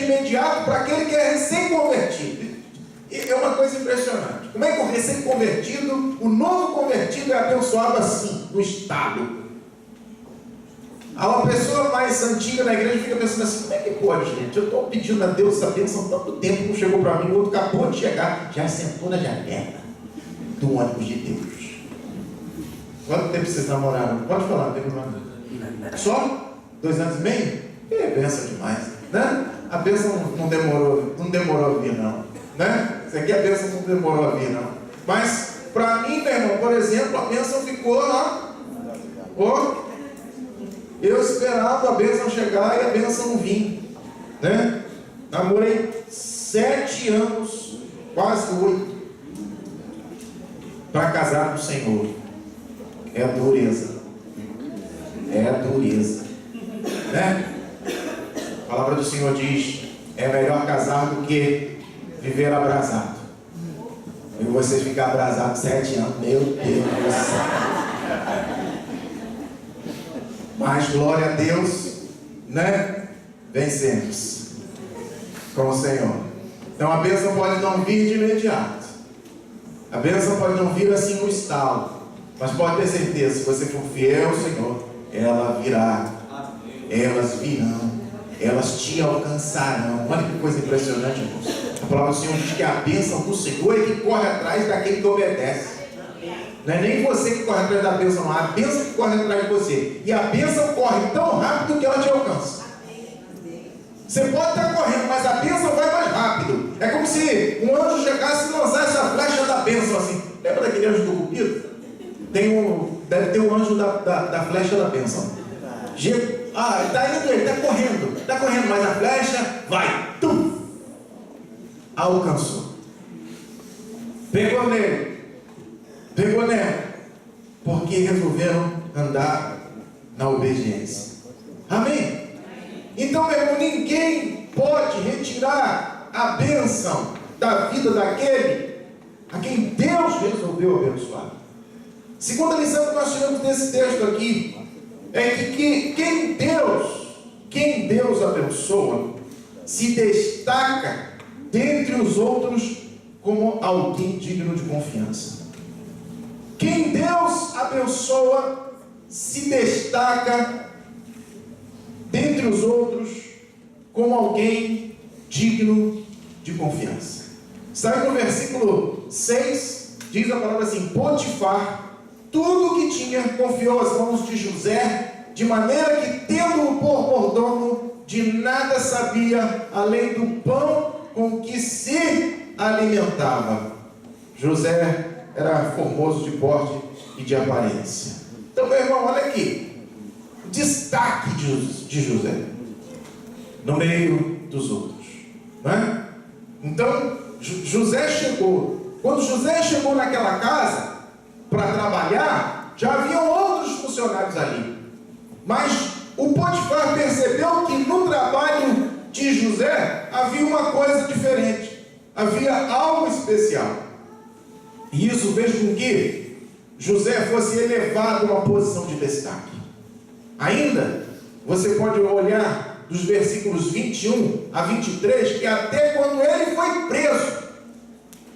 de imediato para aquele que é recém-convertido. E é uma coisa impressionante. Como é que o recém-convertido, o novo convertido é abençoado assim, no estado? Uma pessoa mais antiga na igreja fica pensando assim: como é que pode, gente? Eu estou pedindo a Deus essa bênção há tanto tempo, não chegou para mim, o outro acabou de chegar, já sentou na janela do ônibus de Deus. Quanto tempo vocês namoraram? Pode falar, não tem problema. Só? 2 anos e meio? É bênção demais, né? A bênção não demorou a vir, não, né? Isso aqui a bênção não demorou a vir, não. Mas, para mim, meu irmão, por exemplo, a bênção ficou lá. Eu esperava a bênção chegar e a bênção não vinha, né? Namorei 7 anos, quase 8, para casar com o Senhor. É dureza, né? A palavra do Senhor diz: é melhor casar do que viver abrasado. E você ficar abrasado 7 anos, meu Deus do céu. Mas glória a Deus, né? Vencemos com o Senhor. Então a bênção pode não vir de imediato, a bênção pode não vir assim no estalo, mas pode ter certeza, se você for fiel ao Senhor, ela virá. Elas virão, elas te alcançarão. Olha que coisa impressionante, irmãos. A palavra do Senhor diz que a bênção do Senhor é que corre atrás daquele que obedece. Não é nem você que corre atrás da bênção, não. A bênção que corre atrás de você. E a bênção corre tão rápido que ela te alcança. Você pode estar correndo, mas a bênção vai mais rápido. É como se um anjo chegasse e lançasse a flecha da bênção assim. Lembra daquele anjo do Cupido? Deve ter um anjo da flecha da bênção. Ele está indo, ele está correndo, mas a flecha vai. Tum! Alcançou. Pegou nele. Porque resolveram andar na obediência. Amém? Então, meu irmão, ninguém pode retirar a bênção da vida daquele a quem Deus resolveu abençoar. Segunda lição que nós tiramos desse texto aqui é que quem Deus abençoa se destaca dentre os outros como alguém digno de confiança. Quem Deus abençoa se destaca dentre os outros como alguém digno de confiança. Sai no versículo 6, diz a palavra assim: Potifar, tudo o que tinha, confiou às mãos de José, de maneira que, tendo-o por mordomo, de nada sabia, além do pão com que se alimentava. José era formoso de porte e de aparência. Então, meu irmão, olha aqui, destaque de José no meio dos outros, não é? Então, José chegou. Quando José chegou naquela casa para trabalhar, já haviam outros funcionários ali, mas o Potifar percebeu que no trabalho de José havia uma coisa diferente, havia algo especial. E isso fez com que José fosse elevado a uma posição de destaque. Ainda, você pode olhar dos versículos 21 a 23, que até quando ele foi preso,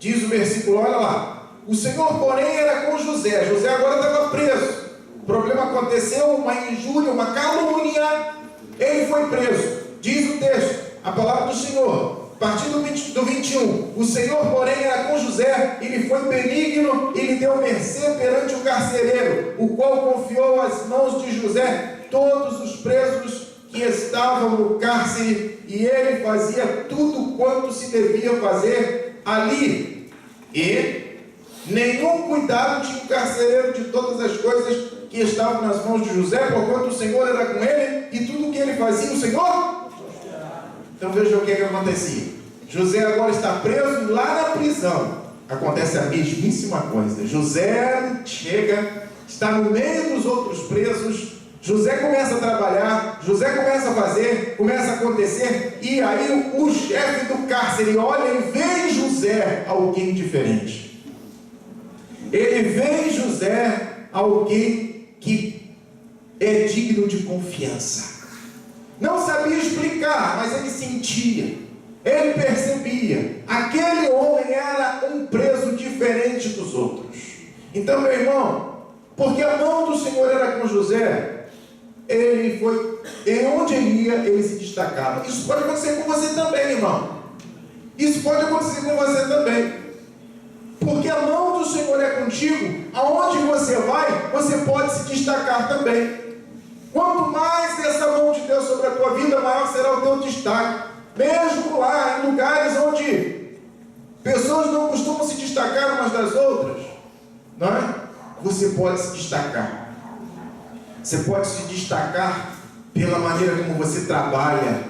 diz o versículo, olha lá: o Senhor, porém, era com José. José agora estava preso. O problema aconteceu, uma injúria, uma calúnia. Ele foi preso. Diz o texto, a palavra do Senhor, a partir do 21, o Senhor, porém, era com José, e lhe foi benigno, e lhe deu mercê perante o carcereiro, o qual confiou às mãos de José todos os presos que estavam no cárcere, e ele fazia tudo quanto se devia fazer ali. E nenhum cuidado tinha o carcereiro de todas as coisas que estavam nas mãos de José, porquanto o Senhor era com ele, e tudo o que ele fazia, o Senhor. Então veja o que acontecia. José agora está preso, lá na prisão acontece a mesmíssima coisa. José chega, está no meio dos outros presos. José começa a trabalhar, José começa a fazer, começa a acontecer, e aí o chefe do cárcere olha e vê em José alguém diferente. Ele vê em José alguém que é digno de confiança. não sabia explicar, mas ele sentia, ele percebia. Aquele homem era um preso diferente dos outros. Então, meu irmão, porque a mão do Senhor era com José, ele foi, em onde ele ia, ele se destacava. Isso pode acontecer com você também, irmão. Isso pode acontecer com você também. Porque a mão do Senhor é contigo, aonde você vai, você pode se destacar também. Quanto mais dessa mão de Deus sobre a tua vida, maior será o teu destaque. Mesmo lá, em lugares onde pessoas não costumam se destacar umas das outras, não é? Você pode se destacar. Você pode se destacar pela maneira como você trabalha,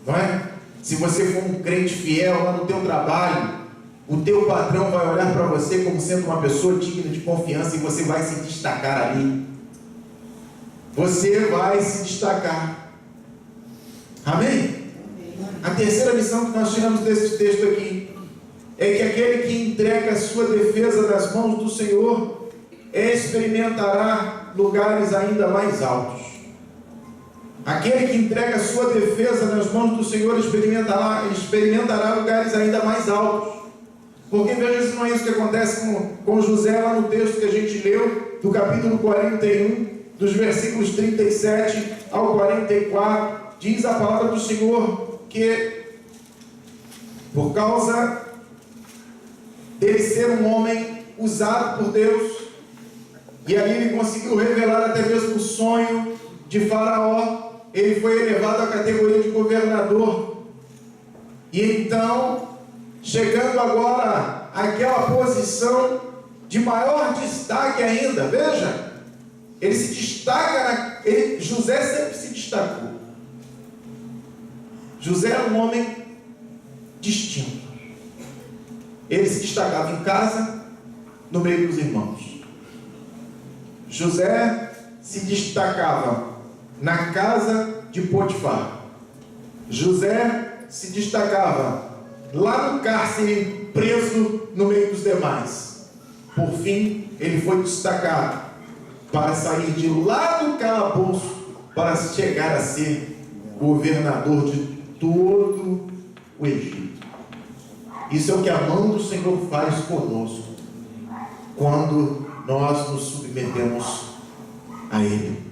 não é? Se você for um crente fiel lá no teu trabalho, o teu patrão vai olhar para você como sendo uma pessoa digna de confiança e você vai se destacar ali. Você vai se destacar. Amém? A terceira lição que nós tiramos desse texto aqui é que aquele que entrega a sua defesa nas mãos do Senhor experimentará lugares ainda mais altos. Aquele que entrega a sua defesa nas mãos do Senhor experimentará lugares ainda mais altos. Porque veja se não é isso que acontece com José lá no texto que a gente leu, do capítulo 41, dos versículos 37 ao 44, diz a palavra do Senhor que, por causa dele ser um homem usado por Deus, e ali ele conseguiu revelar até mesmo o sonho de Faraó, ele foi elevado à categoria de governador. E então, chegando agora àquela posição de maior destaque ainda, veja, ele se destaca, José sempre se destacou. José era um homem distinto. Ele se destacava em casa, no meio dos irmãos. José se destacava na casa de Potifar. José se destacava lá no cárcere, preso no meio dos demais. Por fim, ele foi destacado para sair de lá do calabouço, para chegar a ser governador de todo o Egito. Isso é o que a mão do Senhor faz conosco, quando nós nos submetemos a Ele,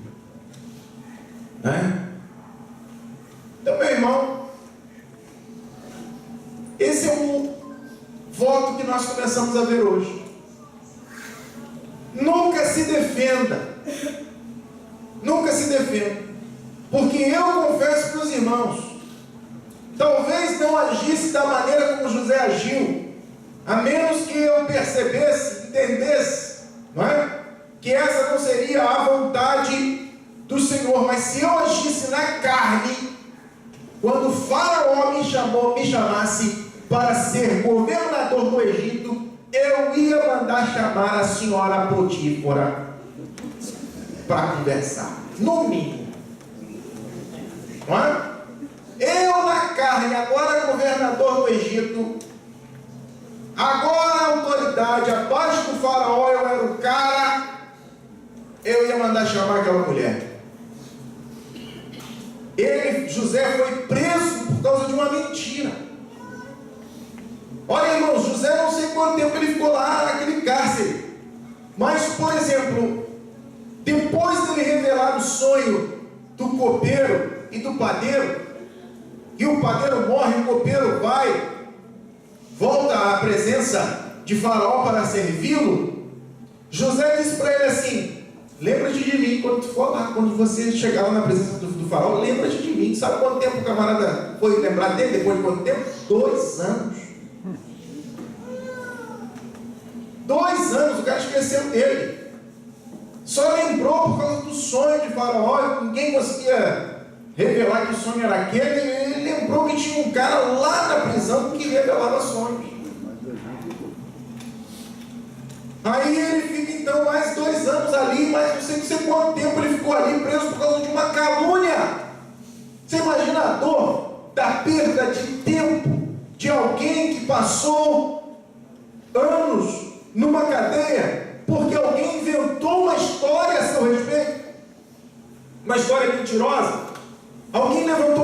né? Então, meu irmão, esse é um voto que nós começamos a ver hoje. Nunca se defenda. Nunca se defenda. Porque eu confesso para os irmãos, talvez não agisse da maneira como José agiu, a menos que eu percebesse, entendesse, não é? Que essa não seria a vontade do Senhor. Mas se eu agisse na carne, quando o Faraó me chamasse para ser governador do Egito, eu ia mandar chamar a senhora Potífara para conversar, no mínimo, não é? Eu na carne, agora governador do Egito, agora a autoridade, abaixo do Faraó eu era o cara, eu ia mandar chamar aquela mulher. José foi preso por causa de uma mentira. Olha, irmãos, José não sei quanto tempo ele ficou lá naquele cárcere, mas, por exemplo, depois dele revelar o sonho do copeiro e do padeiro, e o padeiro morre, o copeiro volta à presença de Faraó para servi-lo, José disse para ele assim: lembra-te de mim quando tu for lá, quando você chegar lá na presença do Faraó, lembra-te de mim. Sabe quanto tempo o camarada foi lembrar dele? Depois de quanto tempo? 2 anos. 2 anos, o cara esqueceu dele. Só lembrou por causa do sonho de Faraó. Ninguém conseguia revelar que o sonho era aquele. Ele lembrou que tinha um cara lá na prisão que revelava sonhos. Aí ele fica então mais 2 anos ali, mas não sei quanto tempo ele ficou ali preso por causa de uma calúnia. Você imagina a dor da perda de tempo de alguém que passou anos numa cadeia porque alguém inventou uma história a seu respeito, uma história mentirosa. Alguém levantou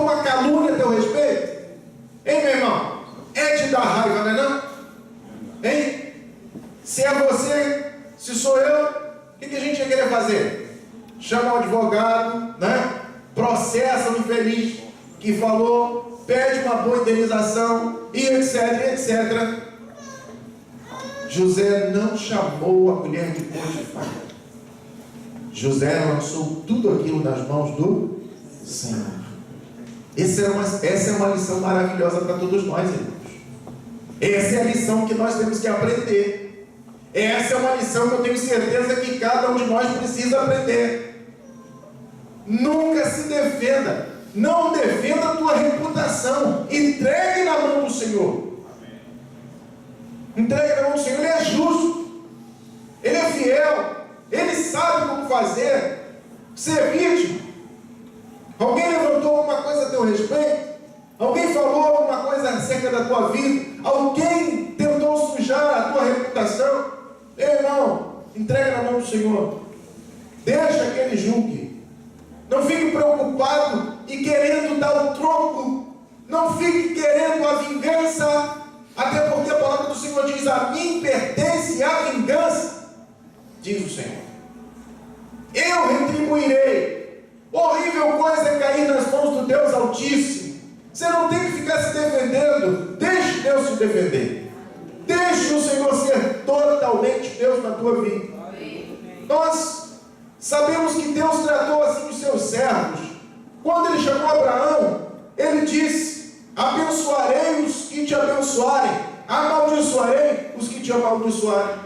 processa o infeliz que falou, pede uma boa indenização, e etc, etc. José não chamou a mulher de Potifar. José lançou tudo aquilo nas mãos do Senhor. Essa é uma lição maravilhosa para todos nós, irmãos. Essa é a lição que nós temos que aprender. Essa é uma lição que eu tenho certeza que cada um de nós precisa aprender. Nunca se defenda. Não defenda a tua reputação. Entregue na mão do Senhor. Entregue na mão do Senhor. Ele é justo. Ele é fiel. Ele sabe como fazer. Ser vítima. Alguém levantou alguma coisa a teu respeito? Alguém falou alguma coisa acerca da tua vida? Alguém tentou sujar a tua reputação? Ei, irmão, entrega na mão do Senhor. Deixa que Ele julgue. Não fique preocupado e querendo dar o troco. Não fique querendo a vingança. Até porque a palavra do Senhor diz: a mim pertence a vingança, diz o Senhor. Eu retribuirei. Horrível coisa é cair nas mãos do Deus Altíssimo. Você não tem que ficar se defendendo. Deixe Deus se defender. Deixe o Senhor ser totalmente Deus na tua vida. Nós sabemos que Deus tratou assim os seus servos. Quando Ele chamou Abraão, Ele disse: abençoarei os que te abençoarem, amaldiçoarei os que te amaldiçoarem.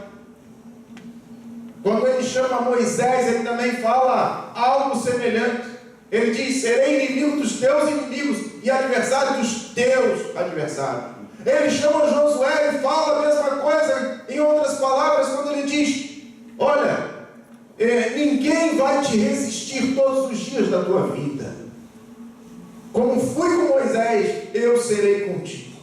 Quando Ele chama Moisés, Ele também fala algo semelhante. Ele diz: serei inimigo dos teus inimigos e adversário dos teus adversários. Ele chama Josué e fala a mesma coisa, em outras palavras, quando ele diz: olha, ninguém vai te resistir todos os dias da tua vida. Como fui com Moisés, eu serei contigo.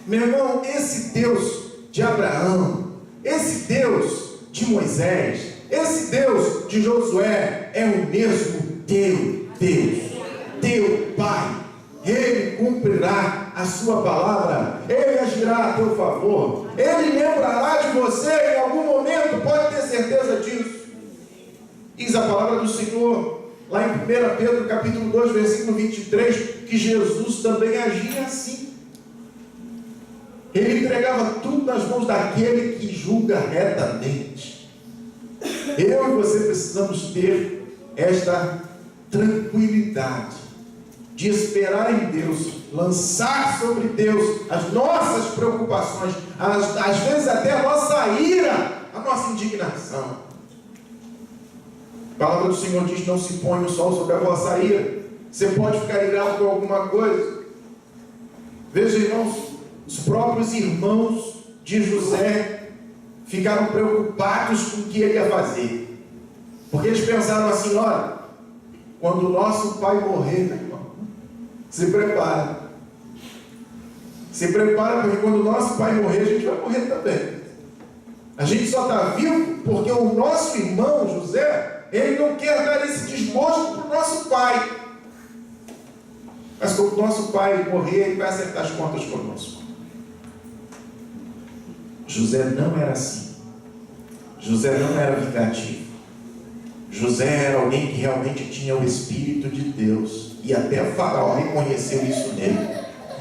Meu irmão, esse Deus de Abraão, esse Deus de Moisés, esse Deus de Josué é o mesmo teu Deus, teu Pai. Ele cumprirá a sua palavra, Ele agirá a teu favor, Ele lembrará de você em algum momento, pode ter certeza disso. Diz a palavra do Senhor, lá em 1 Pedro capítulo 2, versículo 23, que Jesus também agia assim. Ele entregava tudo nas mãos daquele que julga retamente. Eu e você precisamos ter esta tranquilidade de esperar em Deus, lançar sobre Deus as nossas preocupações, às vezes até a nossa ira, a nossa indignação. A palavra do Senhor diz: não se põe o sol sobre a vossa ira. Você pode ficar irado com alguma coisa. Veja, irmãos, os próprios irmãos de José ficaram preocupados com o que ele ia fazer, porque eles pensaram assim: olha, quando o nosso pai morrer, meu irmão, se prepara, porque quando o nosso pai morrer, a gente vai morrer também. A gente só está vivo porque o nosso irmão José, ele não quer dar esse desgosto para o nosso pai. Mas quando o nosso pai morrer, ele vai acertar as contas conosco. José não era assim. José não era vingativo. José era alguém que realmente tinha o Espírito de Deus. E até Faraó reconheceu isso nele.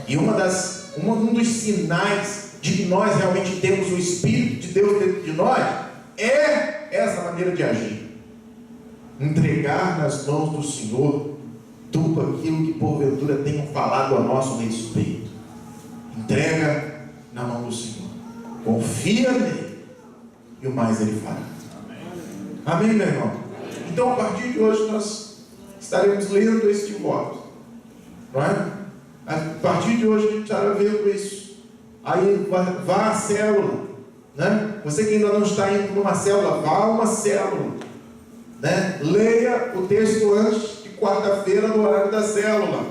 E um dos sinais de que nós realmente temos o Espírito de Deus dentro de nós é essa maneira de agir. Entregar nas mãos do Senhor tudo aquilo que porventura tenham falado a nosso respeito. Entrega na mão do Senhor. Confia nele. E o mais Ele fará. Amém, meu irmão? Então, a partir de hoje, nós estaremos lendo este voto. Não é? A partir de hoje, a gente estará vendo isso. Aí, vá à célula. Né? Você que ainda não está indo numa célula, vá a uma célula. Né? Leia o texto antes de quarta-feira, no horário da célula.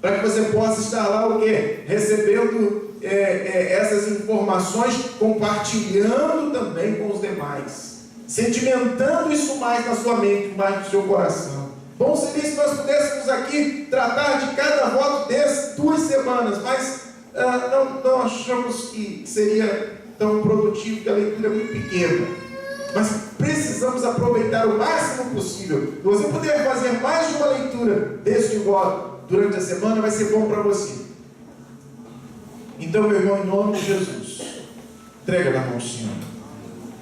Para que você possa estar lá, o quê? Recebendo essas informações, compartilhando também com os demais, sedimentando isso mais na sua mente, mais no seu coração. Bom seria se nós pudéssemos aqui tratar de cada voto desse 2 semanas, mas não achamos que seria tão produtivo, porque a leitura é muito pequena. Mas precisamos aproveitar o máximo possível. Se você puder fazer mais de uma leitura deste voto durante a semana, vai ser bom para você. Então, meu irmão, em nome de Jesus, entrega na mão do Senhor.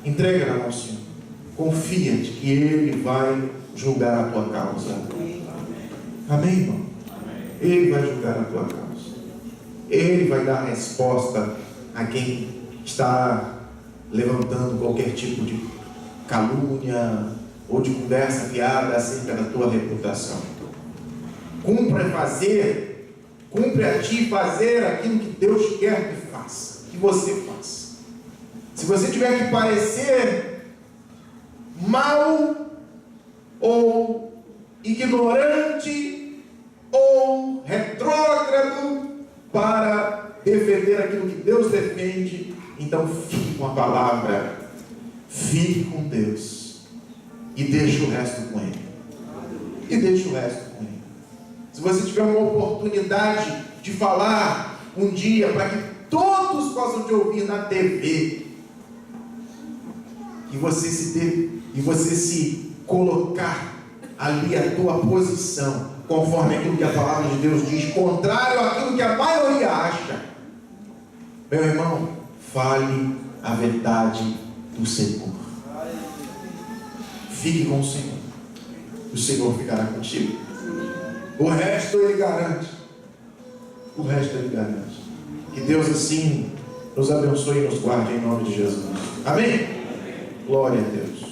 Entrega na mão do Senhor. Confia de que Ele vai julgar a tua causa. Amém, irmão? Ele vai julgar a tua causa. Ele vai dar resposta a quem está levantando qualquer tipo de calúnia ou de conversa fiada acerca da tua reputação. Cumpre a ti fazer aquilo que Deus quer que faça, que você faça. Se você tiver que parecer mal ou ignorante ou retrógrado para defender aquilo que Deus defende, então fique com a palavra, fique com Deus e deixe o resto com Ele. E deixe o resto com Ele. Se você tiver uma oportunidade de falar um dia para que todos possam te ouvir na TV, e você se colocar ali a tua posição, conforme aquilo que a palavra de Deus diz, contrário àquilo que a maioria acha, meu irmão, fale a verdade do Senhor. Fique com o Senhor. O Senhor ficará contigo. O resto Ele garante. O resto Ele garante. Que Deus assim nos abençoe e nos guarde em nome de Jesus. Amém? Glória a Deus.